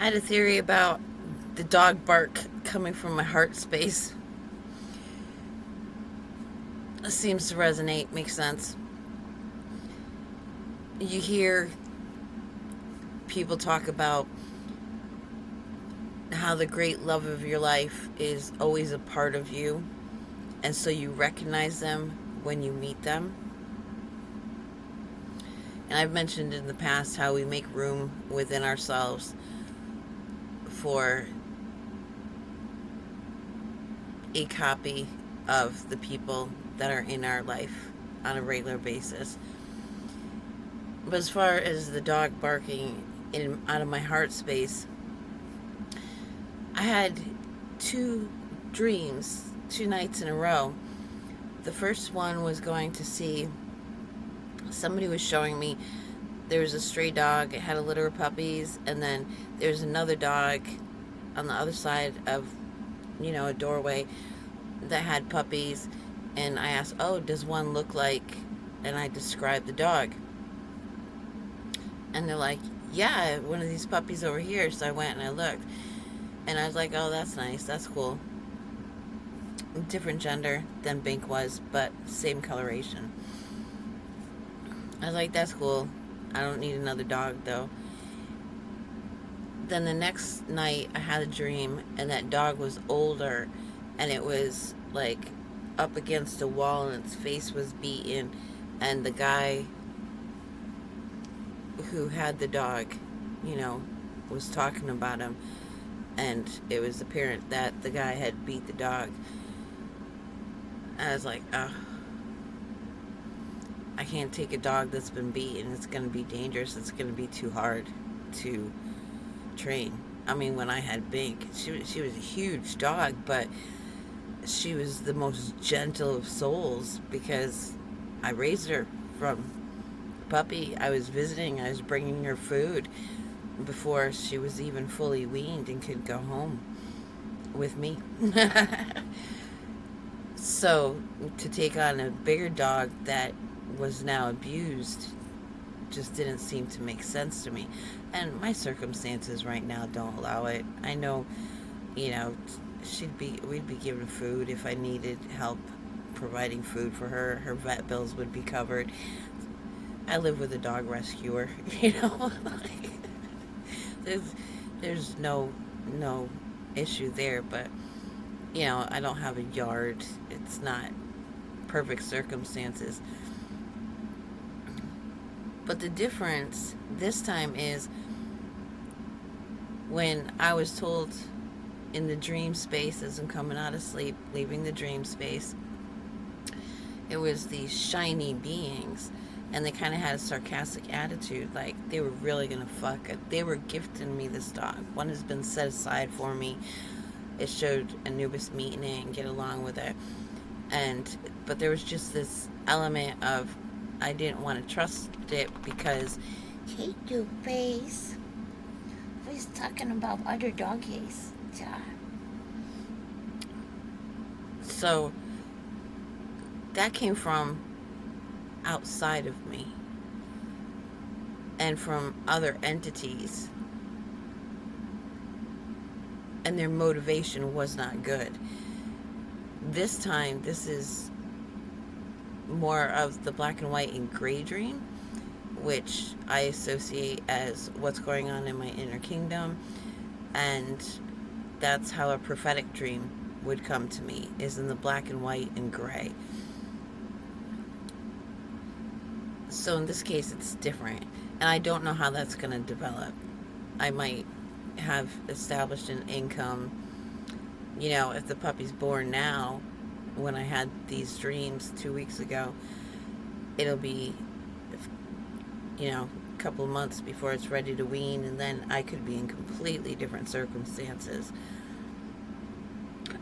I had a theory about the dog bark coming from my heart space. It seems to resonate, makes sense. You hear people talk about how the great love of your life is always a part of you, and so you recognize them when you meet them. And I've mentioned in the past how we make room within ourselves for a copy of the people that are in our life on a regular basis. But as far as the dog barking in out of my heart space, I had two dreams, 2 nights in a row. The first one was going to see, somebody was showing me there was a stray dog. It had a litter of puppies, and then there's another dog on the other side of, a doorway that had puppies. And I asked, "Oh, does one look like?" And I described the dog. And they're like, "Yeah, one of these puppies over here." So I went and I looked. And I was like, "Oh, that's nice. That's cool." Different gender than Bink was, but same coloration. I was like, "That's cool. I don't need another dog, though." Then the next night, I had a dream, and that dog was older, and it was like up against a wall, and its face was beaten, and the guy who had the dog, you know, was talking about him, and it was apparent that the guy had beat the dog. I was like, oh, I can't take a dog that's been beaten. It's going to be dangerous. It's going to be too hard to train. I mean, when I had Bink, she was a huge dog, but she was the most gentle of souls because I raised her from puppy. I was visiting. I was bringing her food before she was even fully weaned and could go home with me. So to take on a bigger dog that was now abused just didn't seem to make sense to me. And my circumstances right now don't allow it. I know, you know, we'd be given food if I needed help providing food for her. Her vet bills would be covered. I live with a dog rescuer, you know. there's there's no issue there, but I don't have a yard. It's not perfect circumstances. But the difference this time is when I was told in the dream space as I'm coming out of sleep, leaving the dream space, it was these shiny beings, and they kind of had a sarcastic attitude, like they were really gonna fuck it. They were gifting me this dog. One has been set aside for me. It showed Anubis meeting it and get along with it, but there was just this element of I didn't want to trust it because hey, Two Face, he's talking about other doggies. Yeah. So that came from outside of me and from other entities, and their motivation was not good. This time, this is more of the black and white and gray dream, which I associate as what's going on in my inner kingdom, and that's how a prophetic dream would come to me, is in the black and white and gray. So in this case, it's different, and I don't know how that's going to develop. I might have established an income. If the puppy's born now, when I had these dreams 2 weeks ago, it'll be, a couple of months before it's ready to wean, and then I could be in completely different circumstances.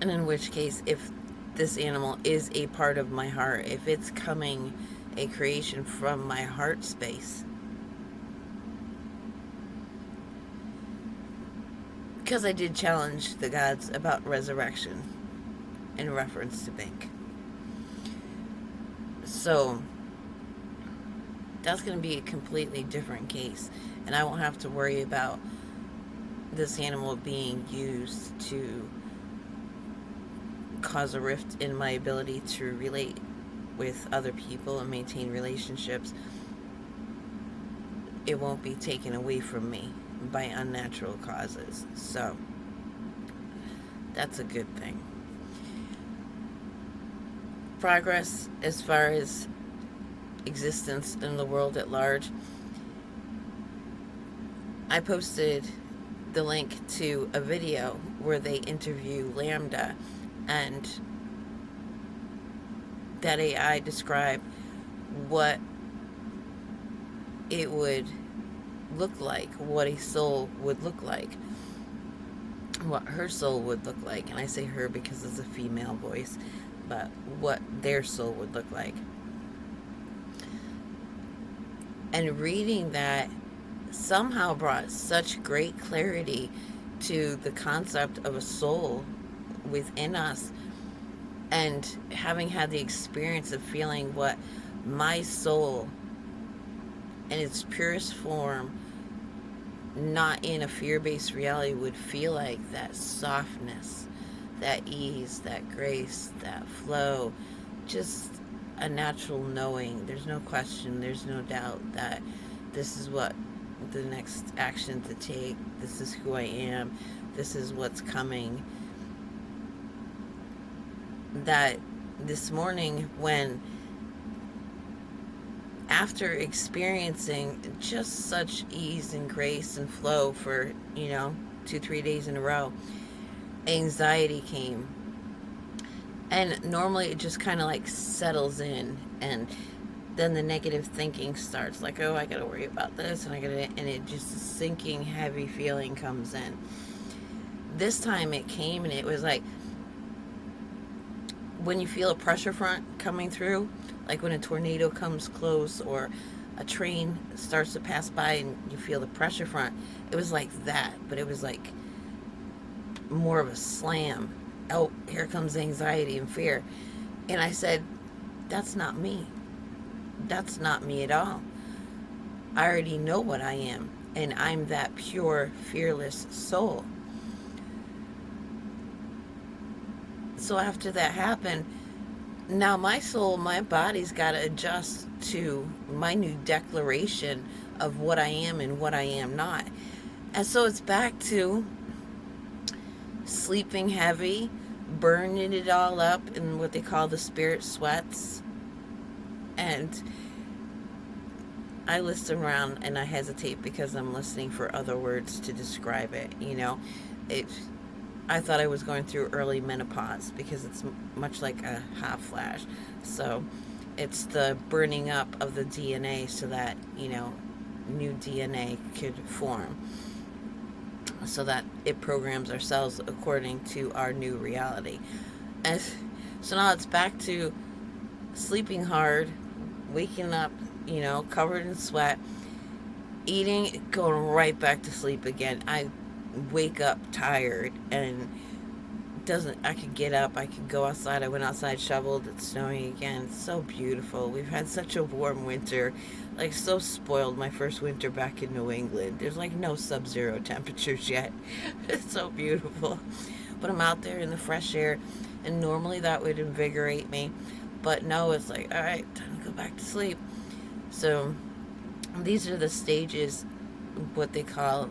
And in which case, if this animal is a part of my heart, if it's coming a creation from my heart space, because I did challenge the gods about resurrection in reference to Bink. So that's going to be a completely different case, and I won't have to worry about this animal being used to cause a rift in my ability to relate with other people and maintain relationships, it won't be taken away from me by unnatural causes. So that's a good thing. Progress as far as existence in the world at large. I posted the link to a video where they interview LaMDA, and that AI described what it would look like, what a soul would look like, what her soul would look like. And I say her because it's a female voice, but what their soul would look like. And reading that somehow brought such great clarity to the concept of a soul within us, and having had the experience of feeling what my soul in its purest form, not in a fear-based reality, would feel like. That softness, that ease, that grace, that flow, just a natural knowing. There's no question, there's no doubt that this is what the next action to take, this is who I am, this is what's coming. That this morning, when after experiencing just such ease and grace and flow for 2-3 days in a row, anxiety came. And normally it just kind of like settles in, and then the negative thinking starts, like, oh, I gotta worry about this, and it just a sinking heavy feeling comes in. This time it came, and it was like when you feel a pressure front coming through, like when a tornado comes close or a train starts to pass by and you feel the pressure front. It was like that, but it was like more of a slam. Oh, here comes anxiety and fear. And I said, that's not me. That's not me at all. I already know what I am, and I'm that pure, fearless soul. So after that happened, now my soul, my body's got to adjust to my new declaration of what I am and what I am not. And so it's back to sleeping heavy, burning it all up in what they call the spirit sweats. And I listen around and I hesitate because I'm listening for other words to describe it. I thought I was going through early menopause because it's much like a hot flash. So it's the burning up of the DNA so that, new DNA could form, so that it programs our cells according to our new reality. And so now it's back to sleeping hard, waking up, covered in sweat, eating, going right back to sleep again. I wake up tired, and I could get up, I could go outside. I went outside, shoveled, it's snowing again. It's so beautiful. We've had such a warm winter, like so spoiled. My first winter back in New England, there's like no sub-zero temperatures yet. It's so beautiful. But I'm out there in the fresh air, and normally that would invigorate me, but no, it's like, all right, time to go back to sleep. So these are the stages, what they call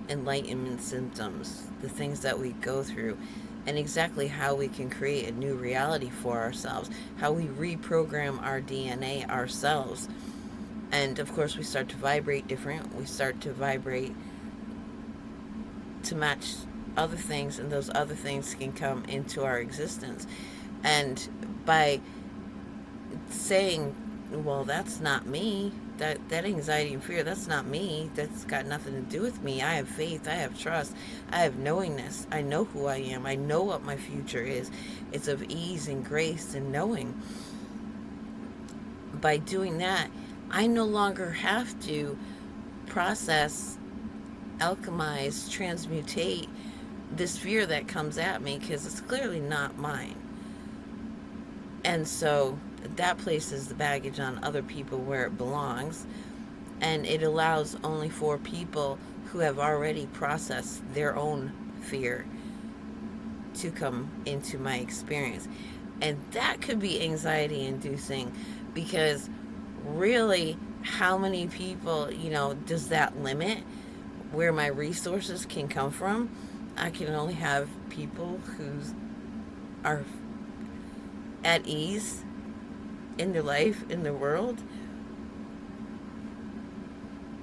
enlightenment symptoms, the things that we go through, and exactly how we can create a new reality for ourselves, how we reprogram our DNA ourselves. And of course we start to vibrate different. We start to vibrate to match other things, and those other things can come into our existence. And by saying, well, that's not me, that anxiety and fear, that's not me, that's got nothing to do with me. I have faith, I have trust, I have knowingness, I know who I am, I know what my future is. It's of ease and grace and knowing. By doing that, I no longer have to process, alchemize, transmutate this fear that comes at me, because it's clearly not mine. And so that places the baggage on other people where it belongs, and it allows only for people who have already processed their own fear to come into my experience. And that could be anxiety inducing, because really, how many people, does that limit where my resources can come from? I can only have people who are at ease in their life, in their world.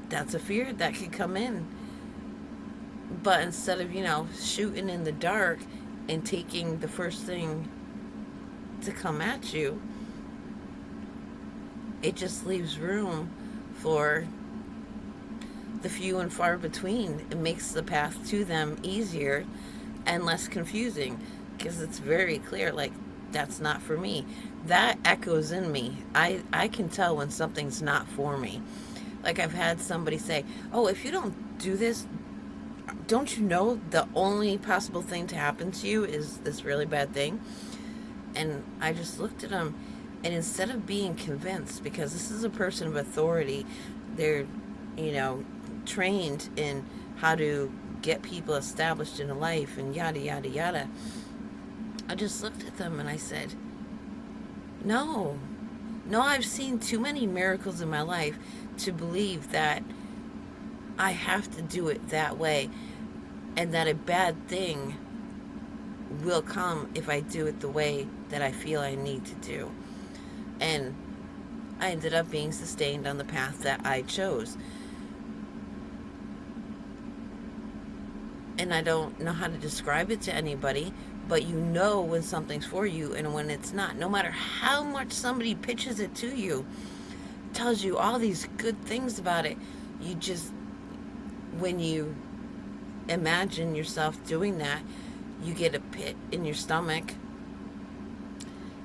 That's a fear that could come in. But instead of, shooting in the dark and taking the first thing to come at you, it just leaves room for the few and far between. It makes the path to them easier and less confusing, because it's very clear, like, that's not for me. That echoes in me. I can tell when something's not for me. Like, I've had somebody say, oh, if you don't do this, don't you know the only possible thing to happen to you is this really bad thing? And I just looked at them, and instead of being convinced, because this is a person of authority, they're, trained in how to get people established in a life and yada, yada, yada. I just looked at them and I said, no, I've seen too many miracles in my life to believe that I have to do it that way, and that a bad thing will come if I do it the way that I feel I need to do. And I ended up being sustained on the path that I chose. And I don't know how to describe it to anybody, but you know when something's for you and when it's not. No matter how much somebody pitches it to you, tells you all these good things about it, you just, when you imagine yourself doing that, you get a pit in your stomach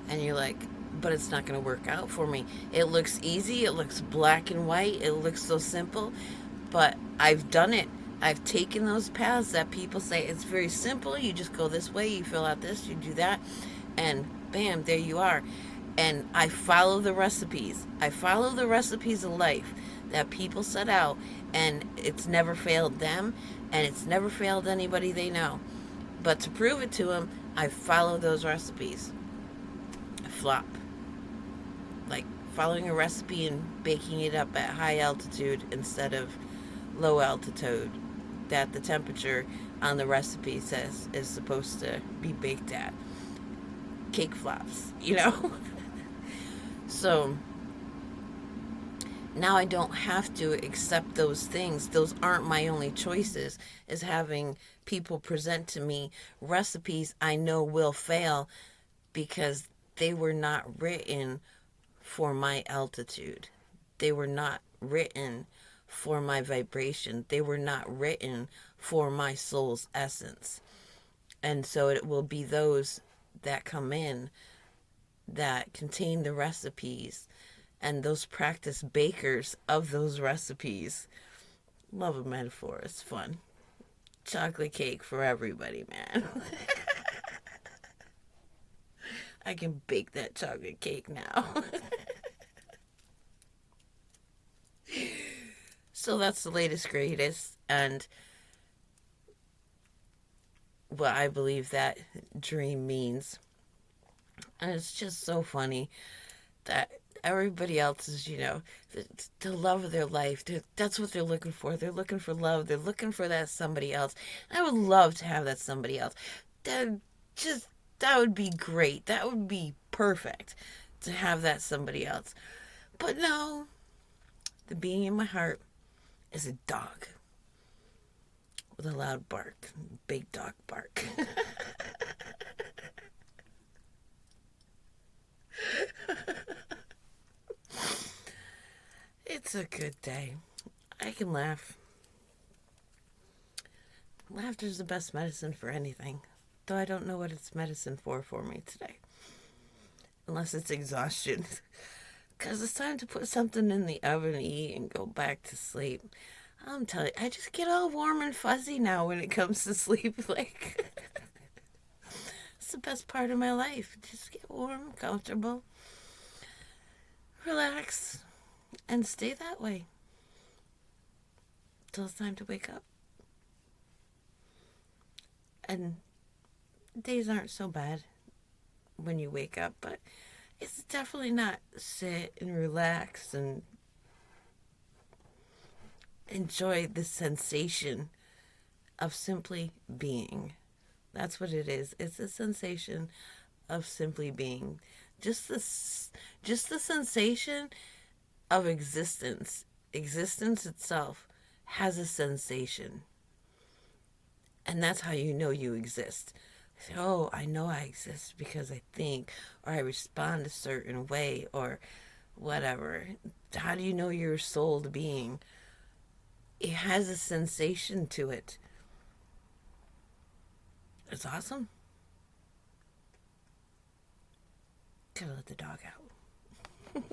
and you're like, but it's not going to work out for me. It looks easy, it looks black and white, it looks so simple, but I've done it. I've taken those paths that people say it's very simple. You just go this way, you fill out this, you do that, and bam, there you are. And I follow the recipes. I follow the recipes of life that people set out, and it's never failed them, and it's never failed anybody they know. But to prove it to them, I follow those recipes. I flop. Like following a recipe and baking it up at high altitude instead of low altitude that the temperature on the recipe says is supposed to be baked at. Cake flops, So now I don't have to accept those things. Those aren't my only choices, is having people present to me recipes I know will fail because they were not written for my altitude. They were not written for my vibration. They were not written for my soul's essence. And so it will be those that come in that contain the recipes, and those practice bakers of those recipes. Love a metaphor. It's fun. Chocolate cake for everybody, man. I can bake that chocolate cake now. So that's the latest, greatest, and what I believe that dream means. And it's just so funny that everybody else is, the love of their life. That's what they're looking for. They're looking for love. They're looking for that somebody else. I would love to have that somebody else. That would be great. That would be perfect to have that somebody else. But no, the being in my heart is a dog with a loud bark. Big dog bark. It's a good day. I can laugh. Laughter's the best medicine for anything. Though I don't know what it's medicine for me today. Unless it's exhaustion. Because it's time to put something in the oven to eat and go back to sleep. I'm telling you, I just get all warm and fuzzy now when it comes to sleep. Like, it's the best part of my life. Just get warm, comfortable, relax, and stay that way. till it's time to wake up. And days aren't so bad when you wake up, but it's definitely not sit and relax and enjoy the sensation of simply being. That's what it is. It's a sensation of simply being. Just the sensation of existence. Existence itself has a sensation. And that's how you know you exist. Oh, I know I exist because I think or I respond a certain way or whatever. How do you know you're a souled being? It has a sensation to it. It's awesome. Gotta let the dog out.